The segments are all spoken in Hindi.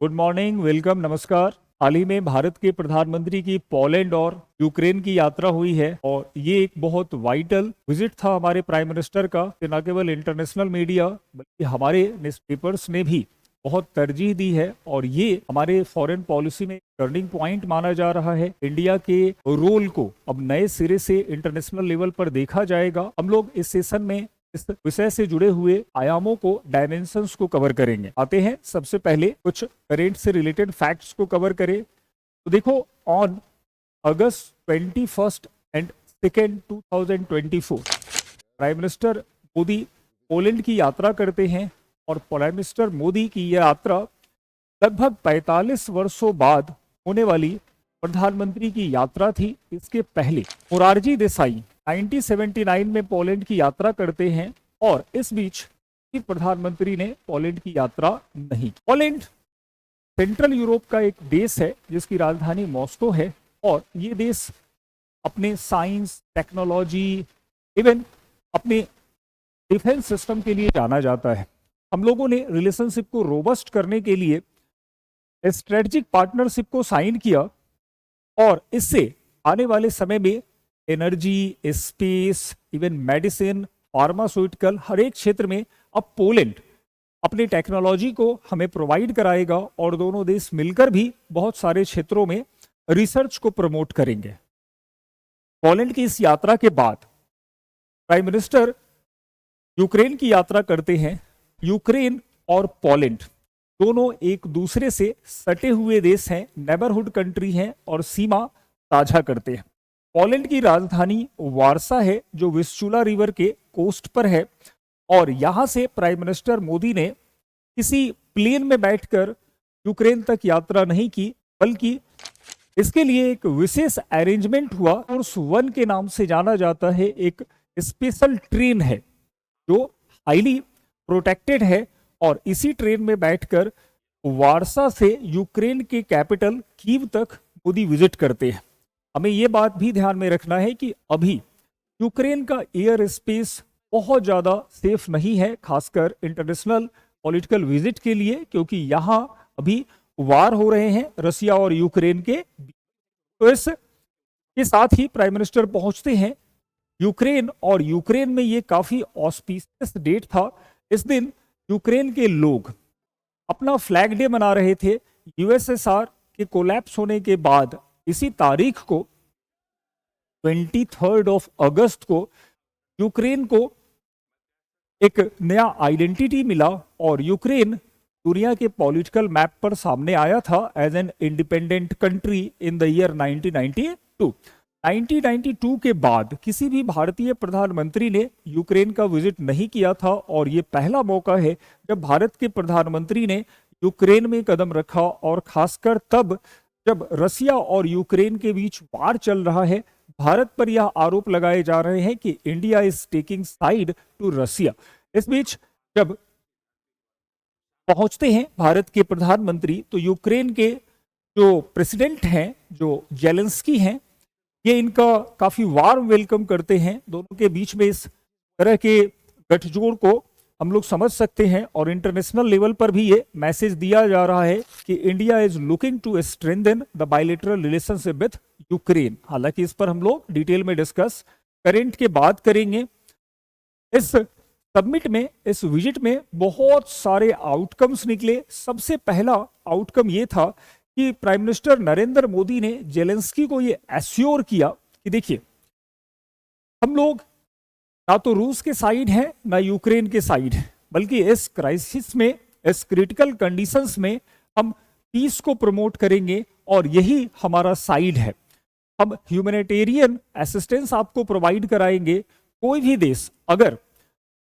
गुड मॉर्निंग, वेलकम, नमस्कार। हाल ही में भारत के प्रधानमंत्री की पोलैंड और यूक्रेन की यात्रा हुई है और ये एक बहुत वाइटल विजिट था हमारे प्राइम मिनिस्टर का। न केवल इंटरनेशनल मीडिया बल्कि हमारे न्यूज़पेपर्स ने भी बहुत तरजीह दी है और ये हमारे फॉरेन पॉलिसी में टर्निंग पॉइंट माना जा रहा है। इंडिया के रोल को अब नए सिरे से इंटरनेशनल लेवल पर देखा जाएगा। हम लोग इस सेशन में इस विषय से जुड़े हुए आयामों को, डायमेंशंस को कवर करेंगे। आते हैं सबसे पहले कुछ करेंट से रिलेटेड फैक्ट्स को कवर करें। तो देखो, on August 21 and 2 2024 prime minister Modi Poland की यात्रा करते हैं और प्राइम मिनिस्टर मोदी की यह यात्रा लगभग 45 वर्षों बाद होने वाली प्रधानमंत्री की यात्रा थी। इसके पहले मोरारजी देसाई 1979 में पोलैंड की यात्रा करते हैं और इस बीच प्रधानमंत्री ने पोलैंड की यात्रा नहीं। पोलैंड सेंट्रल यूरोप का एक देश है जिसकी राजधानी मॉस्को है और ये देश अपने साइंस, टेक्नोलॉजी, इवन अपने डिफेंस सिस्टम के लिए जाना जाता है। हम लोगों ने रिलेशनशिप को रोबस्ट करने के लिए स्ट्रेटेजिक पार्टनरशिप को साइन किया और इससे आने वाले समय में energy, space, even medicine, pharmaceutical, हर एक क्षेत्र में अब पोलैंड अपनी टेक्नोलॉजी को हमें प्रोवाइड कराएगा और दोनों देश मिलकर भी बहुत सारे क्षेत्रों में रिसर्च को प्रमोट करेंगे। पोलैंड की इस यात्रा के बाद प्राइम मिनिस्टर यूक्रेन की यात्रा करते हैं। यूक्रेन और पोलैंड दोनों एक दूसरे से सटे हुए देश हैं, नेबरहुड कंट्री हैं और सीमा साझा करते हैं। पोलैंड की राजधानी वारसा है जो विस्चुला रिवर के कोस्ट पर है और यहां से प्राइम मिनिस्टर मोदी ने किसी प्लेन में बैठकर यूक्रेन तक यात्रा नहीं की, बल्कि इसके लिए एक विशेष अरेंजमेंट हुआ। फोर्स 1 के नाम से जाना जाता है। एक स्पेशल ट्रेन है जो हाईली प्रोटेक्टेड है और इसी ट्रेन में बैठकर वारसा से यूक्रेन के कैपिटल कीव तक मोदी विजिट करते हैं। हमें यह बात भी ध्यान में रखना है कि अभी यूक्रेन का एयर स्पेस बहुत ज्यादा सेफ नहीं है, खासकर इंटरनेशनल पॉलिटिकल विजिट के लिए, क्योंकि यहां अभी वार हो रहे हैं रसिया और यूक्रेन के। तो इसके साथ ही प्राइम मिनिस्टर पहुंचते हैं यूक्रेन और यूक्रेन में ये काफी ऑस्पिशियस डेट था। इस दिन यूक्रेन के लोग अपना फ्लैग डे मना रहे थे। यूएसएसआर के कोलैप्स होने के बाद इसी तारीख को 23 अगस्त को यूक्रेन को एक नया आइडेंटिटी मिला और यूक्रेन दुनिया के पॉलिटिकल मैप पर सामने आया था as an independent country in the year 1992। 1992 के बाद किसी भी भारतीय प्रधानमंत्री ने यूक्रेन का विजिट नहीं किया था और ये पहला मौका है जब भारत के प्रधानमंत्री ने यूक्रेन में कदम रखा और खासकर तब जब रसिया और यूक्रेन के बीच वार चल रहा है। भारत पर यह आरोप लगाए जा रहे हैं कि India is taking side to Russia. इस बीच जब पहुंचते हैं भारत के प्रधानमंत्री तो यूक्रेन के जो प्रेसिडेंट हैं, जो जेलेंस्की हैं, ये इनका काफी वार्म वेलकम करते हैं। दोनों के बीच में इस तरह के गठजोड़ को हम लोग समझ सकते हैं और इंटरनेशनल लेवल पर भी ये मैसेज दिया जा रहा है कि India is looking to strengthen the bilateral relationship with Ukraine. हालांकि इस पर हम लोग डिटेल में डिस्कस करेंट के बाद करेंगे। इस समिट में, इस विजिट में बहुत सारे आउटकम्स निकले। सबसे पहला आउटकम ये था कि प्राइम मिनिस्टर नरेंद्र मोदी ने जेलेंस्की को ये एश्योर किया कि देखिए, हम लोग ना तो रूस के साइड है ना यूक्रेन के साइड है, बल्कि इस क्राइसिस में, इस क्रिटिकल कंडीशंस में हम पीस को प्रमोट करेंगे और यही हमारा साइड है। हम ह्यूमैनिटेरियन असिस्टेंस आपको प्रोवाइड कराएंगे। कोई भी देश अगर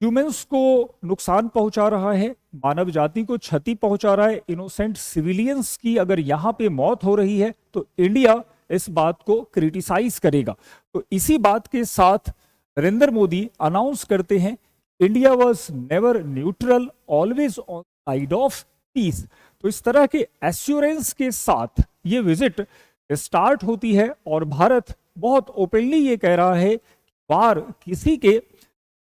ह्यूमंस को नुकसान पहुंचा रहा है, मानव जाति को क्षति पहुंचा रहा है, इनोसेंट सिविलियंस की अगर यहां पे मौत हो रही है तो इंडिया इस बात को क्रिटिसाइज करेगा। तो इसी बात के साथ नरेंद्र मोदी अनाउंस करते हैं India was never neutral, always on side of peace. तो इस तरह के एश्योरेंस के साथ ये विजिट स्टार्ट होती है और भारत बहुत ओपनली ये कह रहा है वार किसी के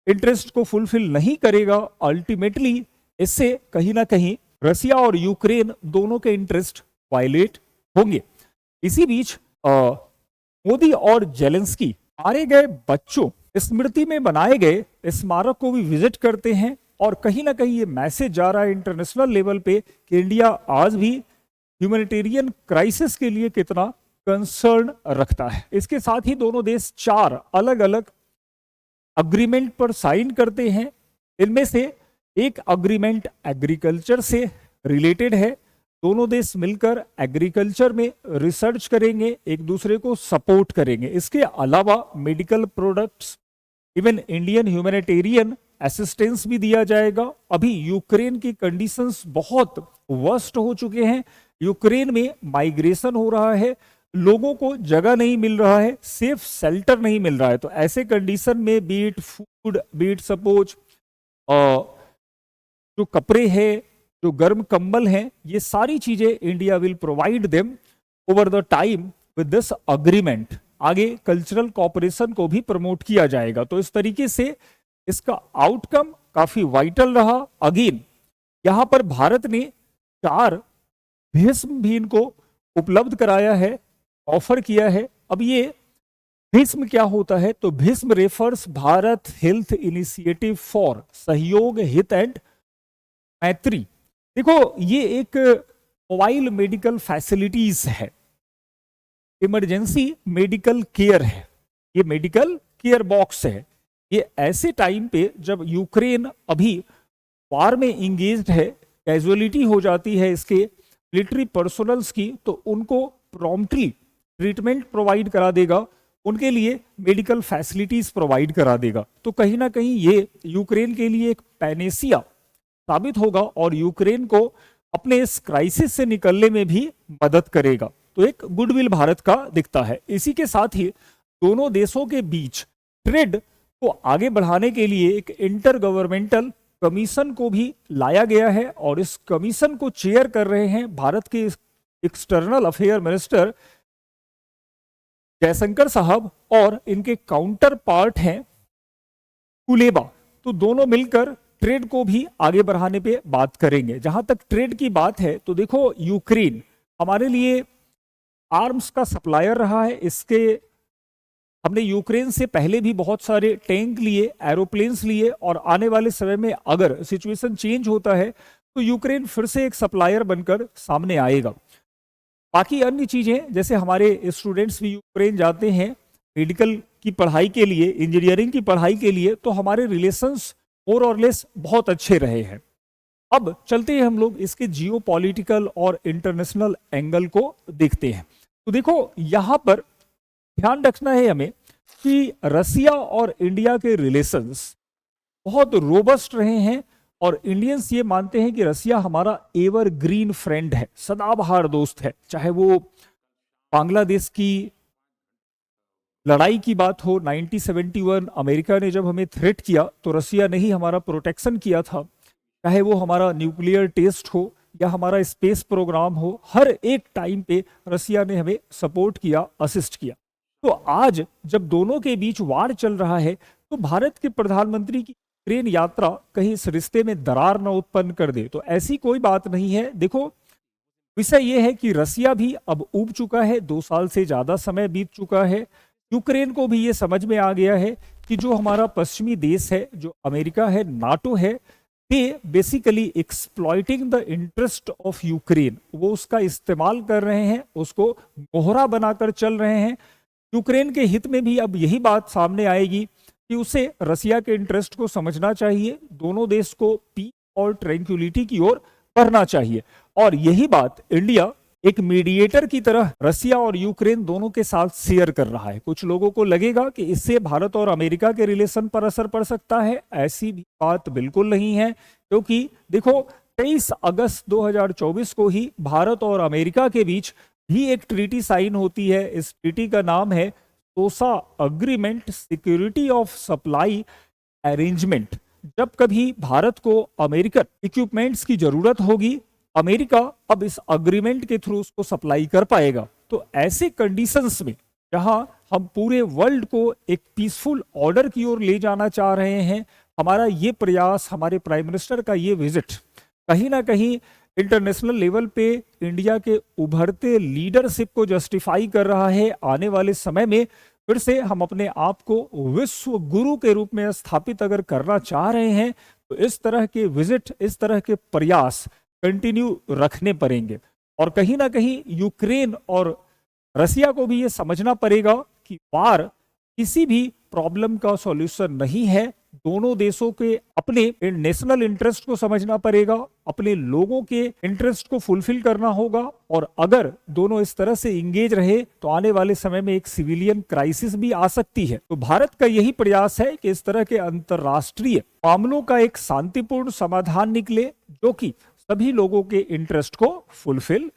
इंटरेस्ट को फुलफिल नहीं करेगा। अल्टीमेटली इससे कहीं ना कहीं रसिया और यूक्रेन दोनों के इंटरेस्ट वायलेट होंगे। इसी बीच मोदी और जेलेंस्की मारे गए बच्चों स्मृति में बनाए गए स्मारक को भी विजिट करते हैं और कहीं ना कहीं ये मैसेज जा रहा है इंटरनेशनल लेवल पे कि इंडिया आज भी ह्यूमैनिटेरियन क्राइसिस के लिए कितना कंसर्न रखता है। इसके साथ ही दोनों देश 4 अलग अलग अग्रीमेंट पर साइन करते हैं। इनमें से एक अग्रीमेंट एग्रीकल्चर से रिलेटेड है। दोनों देश मिलकर एग्रीकल्चर में रिसर्च करेंगे, एक दूसरे को सपोर्ट करेंगे। इसके अलावा medical products, even Indian humanitarian assistance भी दिया जाएगा। अभी यूक्रेन की कंडीशंस बहुत वर्स्ट हो चुके हैं। यूक्रेन में माइग्रेशन हो रहा है, लोगों को जगह नहीं मिल रहा है, सेफ शेल्टर नहीं मिल रहा है। तो ऐसे कंडीशन में बीट फूड, बीट सपोज, जो कपड़े हैं, जो गर्म कंबल हैं, ये सारी चीजें India will provide them over the time with this agreement. आगे कल्चरल कॉपरेशन को भी प्रमोट किया जाएगा। तो इस तरीके से इसका आउटकम काफी वाइटल रहा। अगेन यहां पर भारत ने 4 भीष्म भी इनको उपलब्ध कराया है, ऑफर किया है। अब ये भीष्म क्या होता है? तो Bhishma refers Bharat health initiative for सहयोग, हित एंड मैत्री। देखो ये एक मोबाइल मेडिकल फैसिलिटीज है, इमरजेंसी मेडिकल केयर है, ये मेडिकल केयर बॉक्स है। ये ऐसे टाइम पे जब यूक्रेन अभी वार में इंगेज्ड है, कैजुअलिटी हो जाती है इसके मिलिट्री पर्सोनल्स की, तो उनको प्रॉम्प्टली ट्रीटमेंट प्रोवाइड करा देगा, उनके लिए मेडिकल फैसिलिटीज प्रोवाइड करा देगा। तो कहीं ना कहीं ये यूक्रेन के लिए एक पैनेसिया साबित होगा और यूक्रेन को अपने इस क्राइसिस से निकलने में भी मदद करेगा। तो एक गुडविल भारत का दिखता है। इसी के साथ ही दोनों देशों के बीच ट्रेड को आगे बढ़ाने के लिए एक इंटर गवर्नमेंटल कमीशन को भी लाया गया है और इस कमीशन को चेयर कर रहे हैं भारत के एक्सटर्नल अफेयर मिनिस्टर जयशंकर साहब और इनके काउंटर पार्ट हैं कुलेबा। तो दोनों मिलकर ट्रेड को भी आगे बढ़ाने पे बात करेंगे। जहां तक ट्रेड की बात है तो देखो यूक्रेन हमारे लिए आर्म्स का सप्लायर रहा है। इसके हमने यूक्रेन से पहले भी बहुत सारे टैंक लिए, एरोप्लेन्स लिए और आने वाले समय में अगर सिचुएशन चेंज होता है तो यूक्रेन फिर से एक सप्लायर बनकर सामने आएगा। बाकी अन्य चीजें जैसे हमारे स्टूडेंट्स भी यूक्रेन जाते हैं मेडिकल की पढ़ाई के लिए, इंजीनियरिंग की पढ़ाई के लिए, तो हमारे रिलेशंस मोर और लेस बहुत अच्छे रहे हैं। अब चलते हैं हम लोग इसके जियोपॉलिटिकल और इंटरनेशनल एंगल को देखते हैं। तो देखो यहां पर ध्यान रखना है हमें कि रसिया और इंडिया के रिलेशंस बहुत रोबस्ट रहे हैं और इंडियंस ये मानते हैं कि रसिया हमारा एवरग्रीन फ्रेंड है, सदाबहार दोस्त है। चाहे वो बांग्लादेश की लड़ाई की बात हो, 1971 अमेरिका ने जब हमें थ्रेट किया तो रसिया ने ही हमारा प्रोटेक्शन किया था। चाहे वो हमारा न्यूक्लियर टेस्ट हो या हमारा स्पेस प्रोग्राम हो, हर एक टाइम पे रसिया ने हमें सपोर्ट किया, असिस्ट किया। तो आज जब दोनों के बीच वार चल रहा है तो भारत के प्रधानमंत्री की यूक्रेन यात्रा कहीं इस रिश्ते में दरार न उत्पन्न कर दे, तो ऐसी कोई बात नहीं है। देखो विषय यह है कि रसिया भी अब ऊब चुका है, 2 साल से ज्यादा समय बीत चुका है। यूक्रेन को भी ये समझ में आ गया है कि जो हमारा पश्चिमी देश है, जो अमेरिका है, नाटो है, they basically exploiting the interest of Ukraine. वो उसका इस्तेमाल कर रहे हैं, उसको मोहरा बनाकर चल रहे हैं। यूक्रेन के हित में भी अब यही बात सामने आएगी कि उसे रसिया के इंटरेस्ट को समझना चाहिए, दोनों देश को पीस और ट्रैंक्विलिटी की ओर बढ़ना चाहिए। और यही बात इंडिया एक मीडिएटर की तरह रसिया और यूक्रेन दोनों के साथ शेयर कर रहा है। कुछ लोगों को लगेगा कि इससे भारत और अमेरिका के रिलेशन पर असर पड़ सकता है, ऐसी भी बात बिल्कुल नहीं है। क्योंकि देखो 23 अगस्त 2024 को ही भारत और अमेरिका के बीच भी एक ट्रीटी साइन होती है। इस ट्रीटी का नाम है SOSA agreement, security of supply arrangement. जब कभी भारत को अमेरिकन इक्विपमेंट्स की जरूरत होगी, अमेरिका अब इस अग्रीमेंट के थ्रू उसको सप्लाई कर पाएगा। तो ऐसे कंडीशंस में जहां हम पूरे वर्ल्ड को एक पीसफुल ऑर्डर की ओर ले जाना चाह रहे हैं, हमारा ये प्रयास, हमारे प्राइम मिनिस्टर का ये विजिट कहीं ना कहीं इंटरनेशनल लेवल पे इंडिया के उभरते लीडरशिप को जस्टिफाई कर रहा है। आने वाले समय में फिर से हम अपने आप को विश्व गुरु के रूप में स्थापित अगर करना चाह रहे हैं तो इस तरह के विजिट, इस तरह के प्रयास कंटिन्यू रखने पड़ेंगे। और कहीं ना कहीं यूक्रेन और रसिया को भी ये समझना पड़ेगा कि वार किसी भी प्रॉब्लम का सॉल्यूशन नहीं है। दोनों देशों के अपने नेशनल इंटरेस्ट को समझना पड़ेगा, अपने लोगों के इंटरेस्ट को फुलफिल करना होगा। और अगर दोनों इस तरह से इंगेज रहे तो आने वाले समय में एक सिविलियन क्राइसिस भी आ सकती है। तो भारत का यही प्रयास है कि इस तरह के अंतरराष्ट्रीय मामलों का एक शांतिपूर्ण समाधान निकले जो कि सभी लोगों के इंटरेस्ट को फुलफिल